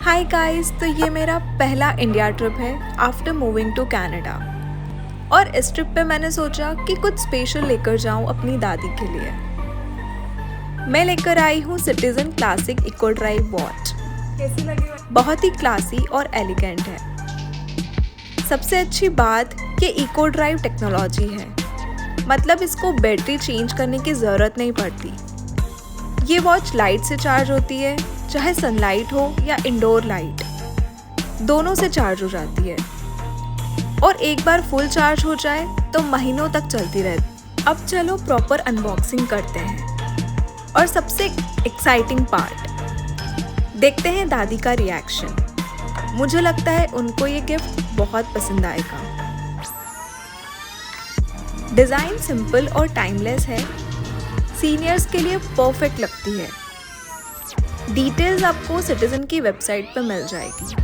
Hi guys, तो ये मेरा पहला इंडिया ट्रिप है आफ्टर मूविंग टू कनाडा। और इस ट्रिप पे मैंने सोचा कि कुछ स्पेशल लेकर जाऊं अपनी दादी के लिए। मैं लेकर आई हूँ Citizen classic eco drive watch. कैसी लगी? बहुत ही क्लासी और एलिगेंट है। सबसे अच्छी बात ये इको ड्राइव टेक्नोलॉजी है, मतलब इसको बैटरी चेंज करने की ज़रूरत नहीं पड़ती। ये वॉच लाइट से चार्ज होती है, चाहे सनलाइट हो या इंडोर लाइट, दोनों से चार्ज हो जाती है। और एक बार फुल चार्ज हो जाए तो महीनों तक चलती रहती। अब चलो प्रॉपर अनबॉक्सिंग करते हैं। और सबसे एक्साइटिंग पार्ट, देखते हैं दादी का रिएक्शन। मुझे लगता है उनको ये गिफ्ट बहुत पसंद आएगा। डिज़ाइन सिंपल और टाइमलेस है, सीनियर्स के लिए परफेक्ट लगती है। डिटेल्स आपको सिटीजन की वेबसाइट पर मिल जाएगी।